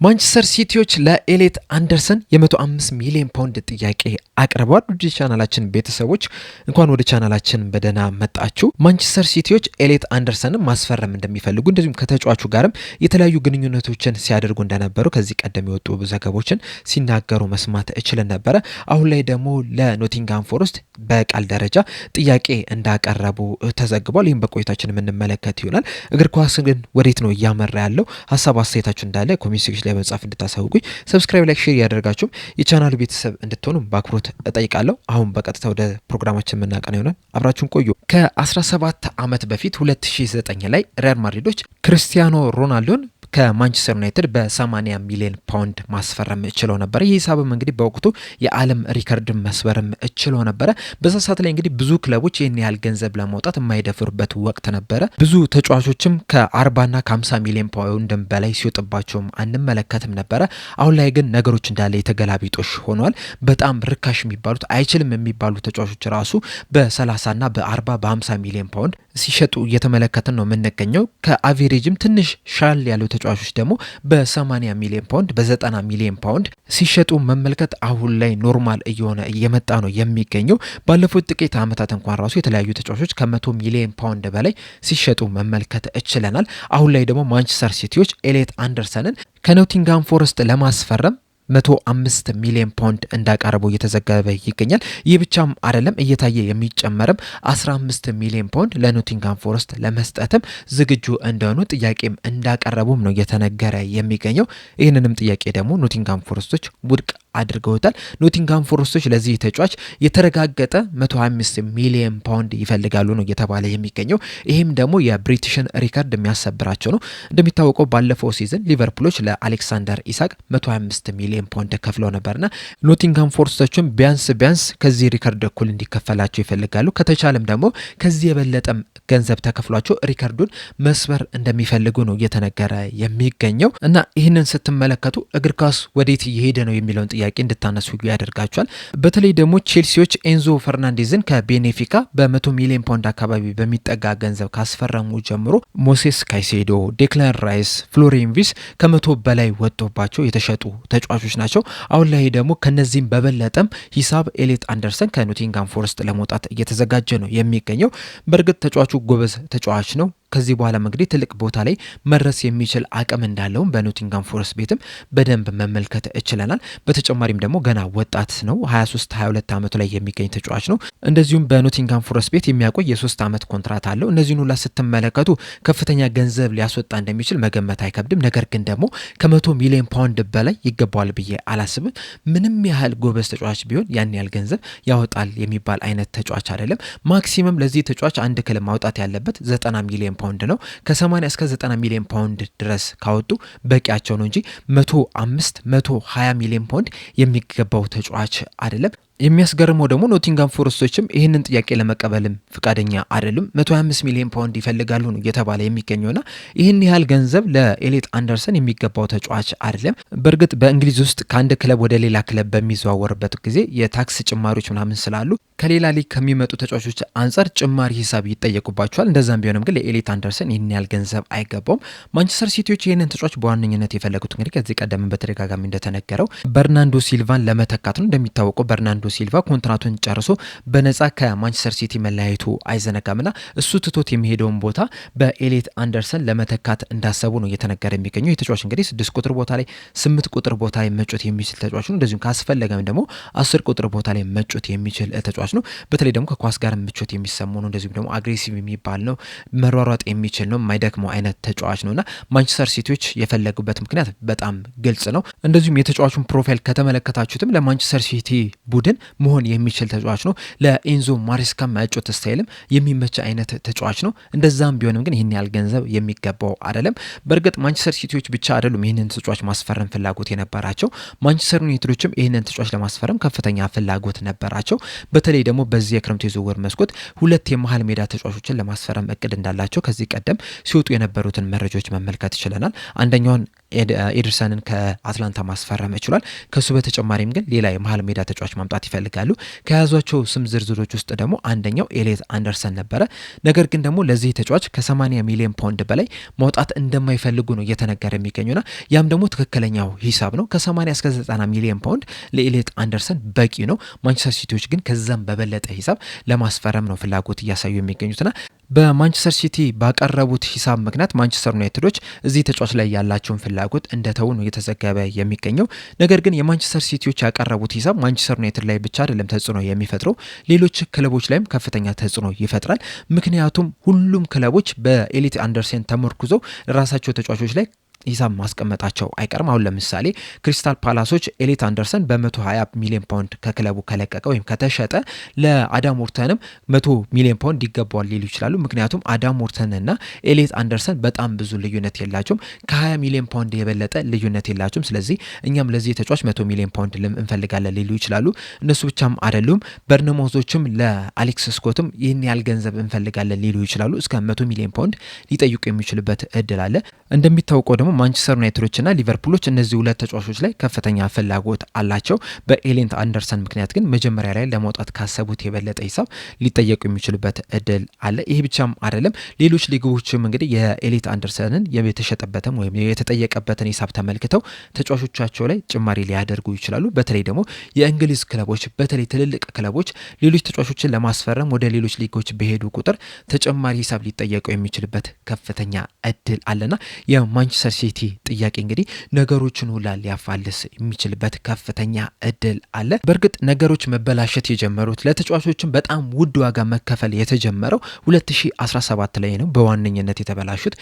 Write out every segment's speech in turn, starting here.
ማንቸስተር ሲቲዎች ለኤሌት አንደርሰን የ105 ሚሊዮን ፓውንድ ጥያቄ አቅርበዋል። ወደ ቻናላችን ቤተሰቦች እንኳን ወደ ቻናላችን በደህና መጣችሁ። ማንቸስተር ሲቲዎች ኤሌት አንደርሰንን ማስፈረም እንደሚፈልጉ እንደዚሁም ከተጫዋቹ ጋርም የተለያዩ ግንኙነቶችን ሲያደርጉ እንደነበሩ ከዚህ ቀደም የወጡ ዘገቦችን ሲናገሩ መስማት እችልን ነበረ። አሁን ላይ ደግሞ ለኖቲንግሃም ፎረስት በቃል ደረጃ ጥያቄ እንዳቀረቡ ተዘግቧል። ይህም በቆይታችን የምንመለከት ይሆናል። እግር ኳስ ግን ወዴት ነው እያመራ ያለው? ሀሳብ አስተያየታችሁ እንዳለ ኮሜንት ላይ በመጻፍ እንድታሳውቁኝ፣ ሰብስክራይብ፣ ላይክ፣ ሼር ያደርጋችሁም የቻናሉ ቤተሰብ እንድትሆኑ በአክብሮት እጠይቃለሁ። አሁን በቀጥታ ወደ ፕሮግራማችን የምናቀና ይሆናል። አብራችሁን ቆዩ። ከ17 ዓመት በፊት 2009 ላይ ሪያል ማድሪዶች ክርስቲያኖ ሮናልዶን ከማንቸስተር ዩናይትድ በ80 ሚሊዮን ፓውንድ ማስፈረም ችለው ነበር። ይህ ሂሳብም እንግዲህ በወቅቱ የዓለም ሪከርድ መስበርም ችለው ነበረ። በዛ ሰዓት ላይ እንግዲህ ብዙ ክለቦች ይህን ያህል ገንዘብ ለማውጣት የማይደፍሩበት ወቅት ነበረ። ብዙ ተጫዋቾችም ከ40ና ከ50 ሚሊዮን ፓውንድ በላይ ሲወጥባቸውም አንመለከትም ነበረ። አሁን ላይ ግን ነገሮች እንዳለ የተገላቢጦሽ ሆኗል። በጣም ርካሽ የሚባሉት አይችልም የሚባሉ ተጫዋቾች ራሱ በ30ና በ40 በ50 ሚሊዮን ፓውንድ ሲሸጡ እየተመለከትን ነው የምንገኘው። ከአቬሬጅም ትንሽ ሻል ያለው ተጫዋቾች ደግሞ በ80 ሚሊዮን ፓውንድ በ90 ሚሊዮን ፓውንድ ሲሸጡ መመልከት አሁን ላይ ኖርማል እየሆነ እየመጣ ነው የሚገኘው። ባለፉት ጥቂት ዓመታት እንኳን ራሱ የተለያዩ ተጫዋቾች ከ100 ሚሊዮን ፓውንድ በላይ ሲሸጡ መመልከት እችለናል። አሁን ላይ ደግሞ ማንቸስተር ሲቲዎች ኤሌት አንደርሰንን ከኖቲንግሃም ፎረስት ለማስፈረም 105 ሚሊዮን ፓውንድ እንዳቀረበው እየተዘገበ ይገኛል። ይህ ብቻም አይደለም፣ እየታየ የሚጨመርም 15 ሚሊዮን ፓውንድ ለኖቲንግሃም ፎረስት ለመስጠትም ዝግጁ እንደሆኑ ጥያቄም እንዳቀረቡም ነው እየተነገረ የሚገኘው። ይህንንም ጥያቄ ደግሞ ኖቲንግሃም ፎረስቶች ውድቅ አድርገውታል። ኖቲንግሃም ፎረስቶች ለዚህ ተጫዋች የተረጋገጠ 125 ሚሊዮን ፓውንድ ይፈልጋሉ ነው እየተባለ የሚገኘው። ይህም ደግሞ የብሪቲሽን ሪከርድ የሚያሰብራቸው ነው። እንደሚታወቀው ባለፈው ሲዝን ሊቨርፑሎች ለአሌክሳንደር ኢሳቅ 125 ሚሊዮን ፓውንድ ከፍለው ነበርና ኖቲንግሃም ፎረስቶችም ቢያንስ ከዚህ ሪከርድ እኩል እንዲከፈላቸው ይፈልጋሉ። ከተቻለም ደግሞ ከዚህ የበለጠም ገንዘብ ተከፍሏቸው ሪከርዱን መስበር እንደሚፈልጉ ነው እየተነገረ የሚገኘው። እና ይህንን ስትመለከቱ እግር ኳስ ወዴት እየሄደ ነው የሚለውን ጥያቄ እንድታነሱ ያደርጋቸዋል። በተለይ ደግሞ ቼልሲዎች ኤንዞ ፈርናንዴዝን ከቤኔፊካ በ100 ሚሊዮን ፓውንድ አካባቢ በሚጠጋ ገንዘብ ካስፈረሙ ጀምሮ ሞሴስ ካይሴዶ፣ ዴክላን ራይስ፣ ፍሎሪን ቪርትዝ ከ100 በላይ ወጥቶባቸው የተሸጡ ተጫዋቾች ናቸው። አሁን ላይ ደግሞ ከነዚህም በበለጠም ሂሳብ ኤሌት አንደርሰን ከኖቲንግሃም ፎረስት ለመውጣት እየተዘጋጀ ነው የሚገኘው። በእርግጥ ተጫዋቹ ጎበዝ ተጫዋች ነው። ከዚህ በኋላ እንግዲህ ትልቅ ቦታ ላይ መድረስ የሚችል አቅም እንዳለውም በኖቲንግሃም ፎረስት ቤትም በደንብ መመልከት እችለናል። በተጨማሪም ደግሞ ገና ወጣት ነው። 22 ዓመቱ ላይ የሚገኝ ተጫዋች ነው። እንደዚሁም በኖቲንግሃም ፎረስት ቤት የሚያቆይ የ3 ዓመት ኮንትራት አለው። እነዚህን ሁላ ስትመለከቱ ከፍተኛ ገንዘብ ሊያስወጣ እንደሚችል መገመት አይከብድም። ነገር ግን ደግሞ ከ100 ሚሊዮን ፓውንድ በላይ ይገባዋል ብዬ አላስብም። ምንም ያህል ጎበዝ ተጫዋች ቢሆን ያን ያህል ገንዘብ ያወጣል የሚባል አይነት ተጫዋች አይደለም። ማክሲመም ለዚህ ተጫዋች አንድ ክለብ ማውጣት ያለበት 90 ሚሊዮን ፓውንድ ነው። ከ80 እስከ 90 ሚሊዮን ፓውንድ ድረስ ካወጡ በቂያቸው ነው እንጂ 120 ሚሊዮን ፓውንድ የሚገባው ተጫዋች አይደለም። የሚያስገርመው ደግሞ ኖቲንግሃም ፎረስቶችም ይህንን ጥያቄ ለመቀበልም ፍቃደኛ አይደሉም። 125 ሚሊዮን ፓውንድ ይፈልጋሉ ነው እየተባለ የሚገኘውና ይህን ያህል ገንዘብ ለኤሌት አንደርሰን የሚገባው ተጫዋች አይደለም። በእርግጥ በእንግሊዝ ውስጥ ከአንድ ክለብ ወደ ሌላ ክለብ በሚዘዋወርበት ጊዜ የታክስ ጭማሪዎች ምናምን ስላሉ ከሌላ ሊግ ከሚመጡ ተጫዋቾች አንጻር ጭማሪ ሂሳብ ይጠየቁባቸዋል። እንደዛም ቢሆንም ግን ለኤሌት አንደርሰን ይህን ያህል ገንዘብ አይገባውም። ማንቸስተር ሲቲዎች ይህንን ተጫዋች በዋነኝነት የፈለጉት እንግዲህ ከዚህ ቀደም በተደጋጋሚ እንደተነገረው በርናንዶ ሲልቫን ለመተካት ነው። እንደሚታወቀው በርናንዶ ሲልቫ ኮንትራቱን ጨርሶ በነጻ ከማንቸስተር ሲቲ መለያየቱ አይዘነጋምና እሱ ትቶት የሚሄደውን ቦታ በኤሌት አንደርሰን ለመተካት እንዳሰቡ ነው እየተነገረ የሚገኘው። የተጫዋች እንግዲህ 6 ቁጥር ቦታ ላይ 8 ቁጥር ቦታ ላይ መጮት የሚችል ተጫዋች ነው። እንደዚሁም ካስፈለገም ደግሞ 10 ቁጥር ቦታ ላይ መጮት የሚችል ተጫዋች ነው። በተለይ ደግሞ ከኳስ ጋር ምቾት የሚሰማው ነው። እንደዚሁም ደግሞ አግሬሲቭ የሚባል ነው። መሯሯጥ የሚችል ነው። የማይደክመው አይነት ተጫዋች ነውና ማንቸስተር ሲቲዎች የፈለጉበት ምክንያት በጣም ግልጽ ነው። እንደዚሁም የተጫዋቹን ፕሮፋይል ከተመለከታችሁትም ለማንቸስተር ሲቲ ቡድን መሆን የሚችል ተጫዋች ነው። ለኤንዞ ማሬስካ ማጫወት ስታይልም የሚመች አይነት ተጫዋች ነው። እንደዛም ቢሆንም ግን ይህን ያህል ገንዘብ የሚገባው አይደለም። በእርግጥ ማንቸስተር ሲቲዎች ብቻ አይደሉም ይህንን ተጫዋች ማስፈረም ፍላጎት የነበራቸው። ማንቸስተር ዩናይትዶችም ይህንን ተጫዋች ለማስፈረም ከፍተኛ ፍላጎት ነበራቸው። በተለይ ደግሞ በዚህ የክረምት የዝውውር መስኮት 2 የመሀል ሜዳ ተጫዋቾችን ለማስፈረም እቅድ እንዳላቸው ከዚህ ቀደም ሲወጡ የነበሩትን መረጃዎች መመልከት ይችለናል። አንደኛውን ኤደርሰንን ከአትላንታ ማስፈረም ችሏል። ከሱ በተጨማሪም ግን ሌላ የመሀል ሜዳ ተጫዋች ማምጣት ይፈልጋሉ። ከያዟቸው ስም ዝርዝሮች ውስጥ ደግሞ አንደኛው ኤሌት አንደርሰን ነበረ። ነገር ግን ደግሞ ለዚህ ተጫዋች ከ80 ሚሊዮን ፓውንድ በላይ ማውጣት እንደማይፈልጉ ነው እየተነገረ የሚገኙና ያም ደግሞ ትክክለኛው ሂሳብ ነው። ከ80 እስከ 90 ሚሊዮን ፓውንድ ለኤሌት አንደርሰን በቂ ነው። ማንቸስተር ሲቲዎች ግን ከዛም በበለጠ ሂሳብ ለማስፈረም ነው ፍላጎት እያሳዩ የሚገኙትና በማንቸስተር ሲቲ ባቀረቡት ሂሳብ ምክንያት ማንቸስተር ዩናይትዶች እዚህ ተጫዋች ላይ ያላቸውን ፍላጎት እንደተው ነው እየተዘገበ የሚገኘው። ነገር ግን የማንቸስተር ሲቲዎች ያቀረቡት ሂሳብ ማንቸስተር ዩናይትድ ላይ ብቻ አይደለም ተጽዕኖ የሚፈጥረው፣ ሌሎች ክለቦች ላይም ከፍተኛ ተጽዕኖ ይፈጥራል። ምክንያቱም ሁሉም ክለቦች በኤሊት አንደርሰን ተመርኩዘው ራሳቸው ተጫዋቾች ላይ ሂሳብ ማስቀመጣቸው አይቀርም። አሁን ለምሳሌ ክሪስታል ፓላሶች ኤሊት አንደርሰን በ120 ሚሊዮን ፓውንድ ከክለቡ ከለቀቀ ወይም ከተሸጠ ለአዳም ዎርተንም 100 ሚሊዮን ፓውንድ ይገባዋል ሊሉ ይችላሉ። ምክንያቱም አዳም ዎርተንና ኤሊት አንደርሰን በጣም ብዙ ልዩነት የላቸውም፣ ከ20 ሚሊዮን ፓውንድ የበለጠ ልዩነት የላቸውም። ስለዚህ እኛም ለዚህ ተጫዋች 100 ሚሊዮን ፓውንድ እንፈልጋለን ሊሉ ይችላሉ። እነሱ ብቻም አይደሉም፣ በርነማውዞችም ለአሌክስ ስኮትም ይህን ያህል ገንዘብ እንፈልጋለን ሊሉ ይችላሉ። እስከ 100 ሚሊዮን ፓውንድ ሊጠይቁ የሚችሉበት እድል አለ። እንደሚታወቀው ደግሞ ማንቸስተር ዩናይትዶችና ሊቨርፑሎች እነዚህ ሁለት ተጫዋቾች ላይ ከፍተኛ ፍላጎት አላቸው። በኤሊት አንደርሰን ምክንያት ግን መጀመሪያ ላይ ለማውጣት ካሰቡት የበለጠ ሂሳብ ሊጠየቁ የሚችሉበት እድል አለ። ይሄ ብቻም አይደለም፣ ሌሎች ሊጎችም እንግዲህ የኤሊት አንደርሰንን የተሸጠበትም ወይም የተጠየቀበትን ሂሳብ ተመልክተው ተጫዋቾቻቸው ላይ ጭማሪ ሊያደርጉ ይችላሉ። በተለይ ደግሞ የእንግሊዝ ክለቦች፣ በተለይ ትልልቅ ክለቦች ሌሎች ተጫዋቾችን ለማስፈረም ወደ ሌሎች ሊጎች በሄዱ ቁጥር ተጨማሪ ሂሳብ ሊጠየቁ የሚችልበት ከፍተኛ እድል አለና የማንቸስተር ሲቲ ጥያቄ እንግዲህ ነገሮችን ሁላ ሊያፋልስ የሚችልበት ከፍተኛ እድል አለ። በእርግጥ ነገሮች መበላሸት የጀመሩት ለተጫዋቾችን በጣም ውድ ዋጋ መከፈል የተጀመረው 2017 ላይ ነው በዋነኝነት የተበላሹት።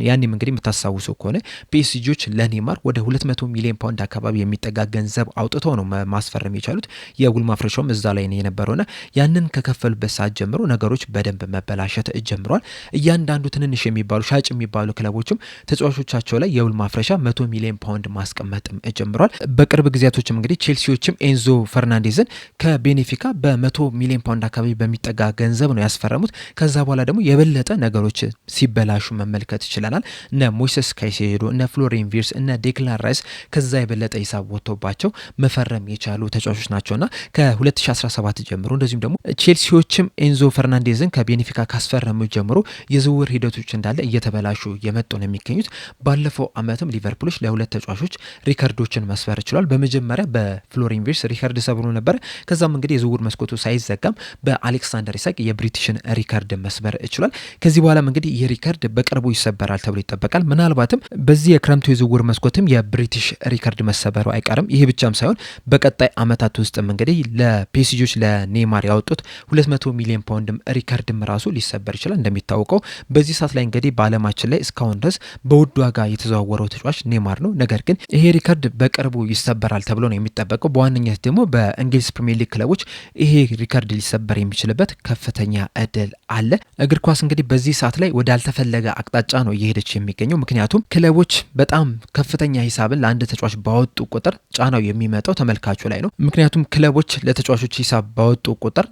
ያኔም እንግዲህ የምታስታውሱ ከሆነ ፒኤስጂዎች ለኔማር ወደ 200 ሚሊዮን ፓውንድ አካባቢ የሚጠጋ ገንዘብ አውጥተው ነው ማስፈረም የቻሉት። የውል ማፍረሻውም እዛ ላይ ነው የነበረውና ያንን ከከፈሉበት ሰዓት ጀምሮ ነገሮች በደንብ መበላሸት ጀምሯል። እያንዳንዱ ትንንሽ የሚባሉ ሻጭ የሚባሉ ክለቦችም ተጫዋቾቻቸው ላይ የውል ማፍረሻ 100 ሚሊዮን ፓውንድ ማስቀመጥም ጀምሯል። በቅርብ ጊዜያቶችም እንግዲህ ቼልሲዎችም ኤንዞ ፈርናንዴዝን ከቤኔፊካ በ100 ሚሊዮን ፓውንድ አካባቢ በሚጠጋ ገንዘብ ነው ያስፈረሙት። ከዛ በኋላ ደግሞ የበለጠ ነገሮች ሲበላሹ መመልከት ይችላል። እነ ሞይሰስ ካይሴዶ፣ እነ ፍሎሪን ቪርስ፣ እነ ዴክላን ራይስ ከዛ የበለጠ ሂሳብ ወጥቶባቸው መፈረም የቻሉ ተጫዋቾች ናቸውና ከ2017 ጀምሮ እንደዚሁም ደግሞ ቼልሲዎችም ኤንዞ ፈርናንዴዝን ከቤኔፊካ ካስፈረሙ ጀምሮ የዝውውር ሂደቶች እንዳለ እየተበላሹ የመጡ ነው የሚገኙት። ባለፈው አመትም ሊቨርፑሎች ለሁለት ተጫዋቾች ሪከርዶችን መስበር ችሏል። በመጀመሪያ በፍሎሪን ቪርስ ሪከርድ ሰብሮ ነበር። ከዛም እንግዲህ የዝውውር መስኮቱ ሳይዘጋም በአሌክሳንደር ኢሳቅ የብሪቲሽን ሪከርድ መስበር ችሏል። ከዚህ በኋላም እንግዲህ ይህ ሪከርድ በቅርቡ ይሰበራል ተብሎ ይጠበቃል። ምናልባትም በዚህ የክረምቱ የዝውውር መስኮትም የብሪቲሽ ሪከርድ መሰበሩ አይቀርም። ይህ ብቻም ሳይሆን በቀጣይ አመታት ውስጥም እንግዲህ ለፒኤስጂዎች ለኔማር ያወጡት 200 ሚሊዮን ፓውንድም ሪከርድም ራሱ ሊሰበር ይችላል። እንደሚታወቀው በዚህ ሰዓት ላይ እንግዲህ በአለማችን ላይ እስካሁን ድረስ በውድ ዋጋ የተዘዋወረው ተጫዋች ኔማር ነው። ነገር ግን ይሄ ሪከርድ በቅርቡ ይሰበራል ተብሎ ነው የሚጠበቀው። በዋነኝነት ደግሞ በእንግሊዝ ፕሪሚየር ሊግ ክለቦች ይሄ ሪከርድ ሊሰበር የሚችልበት ከፍተኛ እድል አለ። እግር ኳስ እንግዲህ በዚህ ሰዓት ላይ ወደ አልተፈለገ አቅጣጫ ነው እየሄደች የሚገኘው። ምክንያቱም ክለቦች በጣም ከፍተኛ ሂሳብን ለአንድ ተጫዋች ባወጡ ቁጥር ጫናው የሚመጣው ተመልካቹ ላይ ነው። ምክንያቱም ክለቦች ለተጫዋቾች ሂሳብ ባወጡ ቁጥር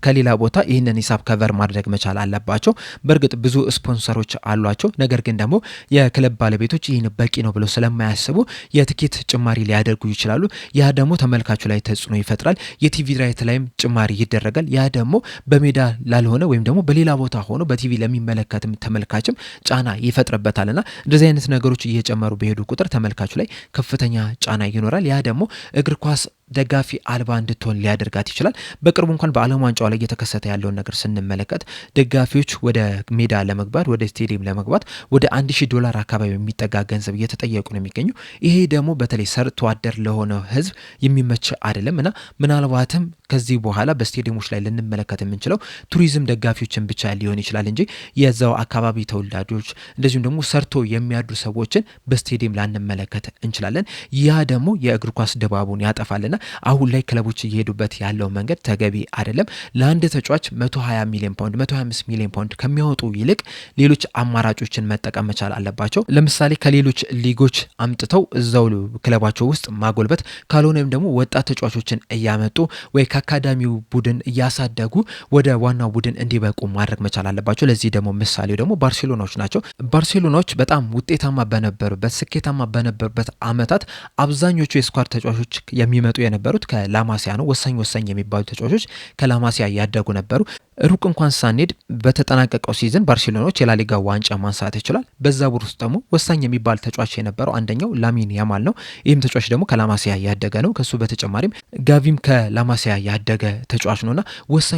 ከሌላ ቦታ ይህንን ሂሳብ ከቨር ማድረግ መቻል አለባቸው። በእርግጥ ብዙ ስፖንሰሮች አሏቸው። ነገር ግን ደግሞ የክለብ ባለቤቶች ይህን በቂ ነው ብለው ስለማያስቡ የትኬት ጭማሪ ሊያደርጉ ይችላሉ። ያ ደግሞ ተመልካቹ ላይ ተጽዕኖ ይፈጥራል። የቲቪ ራይት ላይም ጭማሪ ይደረጋል። ያ ደግሞ በሜዳ ላልሆነ ወይም ደግሞ በሌላ ቦታ ሆኖ በቲቪ ለሚመለከትም ተመልካችም ጫና ይፈጥርበታልና እንደዚህ አይነት ነገሮች እየጨመሩ በሄዱ ቁጥር ተመልካቹ ላይ ከፍተኛ ጫና ይኖራል። ያ ደግሞ እግር ኳስ ደጋፊ አልባ እንድትሆን ሊያደርጋት ይችላል። በቅርቡ እንኳን በዓለም ዋንጫው ላይ እየተከሰተ ያለውን ነገር ስንመለከት ደጋፊዎች ወደ ሜዳ ለመግባት ወደ ስቴዲየም ለመግባት ወደ $1000 አካባቢ የሚጠጋ ገንዘብ እየተጠየቁ ነው የሚገኙ። ይሄ ደግሞ በተለይ ሰርቶ አደር ለሆነ ሕዝብ የሚመች አይደለም እና ምናልባትም ከዚህ በኋላ በስቴዲየሞች ላይ ልንመለከት የምንችለው ቱሪዝም ደጋፊዎችን ብቻ ሊሆን ይችላል እንጂ የዛው አካባቢ ተወላጆች እንደዚሁም ደግሞ ሰርቶ የሚያድሩ ሰዎችን በስቴዲየም ላንመለከት እንችላለን። ያ ደግሞ የእግር ኳስ ድባቡን ያጠፋልና አሁን ላይ ክለቦች እየሄዱበት ያለው መንገድ ተገቢ አይደለም። ለአንድ ተጫዋች 120 ሚሊዮን ፓውንድ 125 ሚሊዮን ፓውንድ ከሚያወጡ ይልቅ ሌሎች አማራጮችን መጠቀም መቻል አለባቸው። ለምሳሌ ከሌሎች ሊጎች አምጥተው እዛው ክለባቸው ውስጥ ማጎልበት፣ ካልሆነም ደግሞ ወጣት ተጫዋቾችን እያመጡ ወይ የአካዳሚው ቡድን እያሳደጉ ወደ ዋናው ቡድን እንዲበቁ ማድረግ መቻል አለባቸው። ለዚህ ደግሞ ምሳሌው ደግሞ ባርሴሎናዎች ናቸው። ባርሴሎናዎች በጣም ውጤታማ በነበሩበት ስኬታማ በነበሩበት አመታት አብዛኞቹ የስኳድ ተጫዋቾች የሚመጡ የነበሩት ከላማሲያ ነው። ወሳኝ የሚባሉ ተጫዋቾች ከላማሲያ ያደጉ ነበሩ። ሩቅ እንኳን ሳንሄድ በተጠናቀቀው ሲዝን ባርሴሎናዎች የላሊጋ ዋንጫ ማንሳት ይችላል። በዛ ቡድን ውስጥ ደግሞ ወሳኝ የሚባል ተጫዋች የነበረው አንደኛው ላሚን ያማል ነው። ይህም ተጫዋች ደግሞ ከላማሲያ ያደገ ነው። ከሱ በተጨማሪም ጋቪም ከላማሲያ ያደገ ተጫዋች ነውና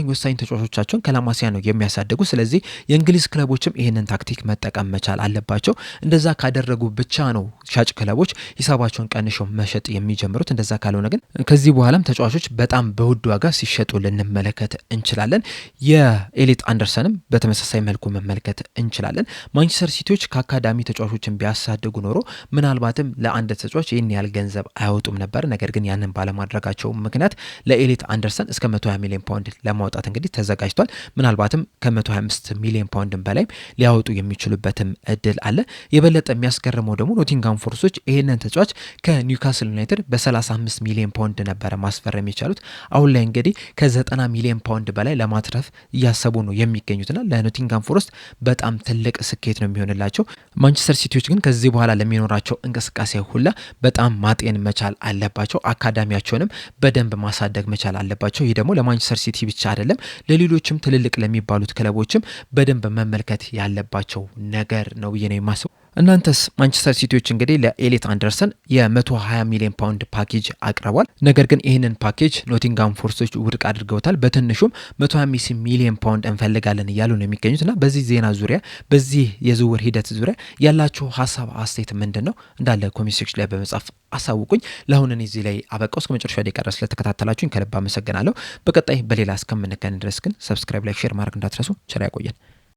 ወሳኝ ተጫዋቾቻቸውን ከላማሲያ ነው የሚያሳድጉ። ስለዚህ የእንግሊዝ ክለቦችም ይህንን ታክቲክ መጠቀም መቻል አለባቸው። እንደዛ ካደረጉ ብቻ ነው ሻጭ ክለቦች ሂሳባቸውን ቀንሸው መሸጥ የሚጀምሩት። እንደዛ ካልሆነ ግን ከዚህ በኋላም ተጫዋቾች በጣም በውድ ዋጋ ሲሸጡ ልንመለከት እንችላለን። የኤሊት አንደርሰንም በተመሳሳይ መልኩ መመልከት እንችላለን። ማንቸስተር ሲቲዎች ከአካዳሚ ተጫዋቾችን ቢያሳድጉ ኖሮ ምናልባትም ለአንድ ተጫዋች ይህን ያህል ገንዘብ አያወጡም ነበር። ነገር ግን ያንን ባለማድረጋቸው ምክንያት ለኤሊት አንደርሰን እስከ 120 ሚሊዮን ፓውንድ ለማውጣት እንግዲህ ተዘጋጅቷል። ምናልባትም ከ125 ሚሊዮን ፓውንድ በላይ ሊያወጡ የሚችሉበትም እድል አለ። የበለጠ የሚያስገርመው ደግሞ ኖቲንጋም ፎረስቶች ይህንን ተጫዋች ከኒውካስል ዩናይትድ በ35 ሚሊዮን ፓውንድ ነበረ ማስፈረም የቻሉት። አሁን ላይ እንግዲህ ከ90 ሚሊዮን ፓውንድ በላይ ለማትረፍ እያሰቡ ነው የሚገኙትና ለኖቲንጋም ፎረስት በጣም ትልቅ ስኬት ነው የሚሆንላቸው። ማንቸስተር ሲቲዎች ግን ከዚህ በኋላ ለሚኖራቸው እንቅስቃሴ ሁላ በጣም ማጤን መቻል አለባቸው። አካዳሚያቸውንም በደንብ ማሳደግ መቻል አለባቸው። ይህ ደግሞ ለማንቸስተር ሲቲ ብቻ አይደለም፣ ለሌሎችም ትልልቅ ለሚባሉት ክለቦችም በደንብ መመልከት ያለባቸው ነገር ነው ብዬ ነው የማስበው። እናንተስ? ማንቸስተር ሲቲዎች እንግዲህ ለኤሊት አንደርሰን የ120 ሚሊዮን ፓውንድ ፓኬጅ አቅርቧል። ነገር ግን ይህንን ፓኬጅ ኖቲንጋም ፎረስቶች ውድቅ አድርገውታል። በትንሹም 125 ሚሊዮን ፓውንድ እንፈልጋለን እያሉ ነው የሚገኙት እና በዚህ ዜና ዙሪያ በዚህ የዝውውር ሂደት ዙሪያ ያላችሁ ሀሳብ አስተያየት ምንድን ነው? እንዳለ ኮሜንት ሴክሽን ላይ በመጻፍ አሳውቁኝ። ለአሁን እኔ እዚህ ላይ አበቃው። እስከ መጨረሻ ደቂቃ ድረስ ስለተከታተላችሁኝ ከልብ አመሰግናለሁ። በቀጣይ በሌላ እስከምንገናኝ ድረስ ግን ሰብስክራይብ፣ ላይክ፣ ሼር ማድረግ እንዳትረሱ። ቸር ያቆየን።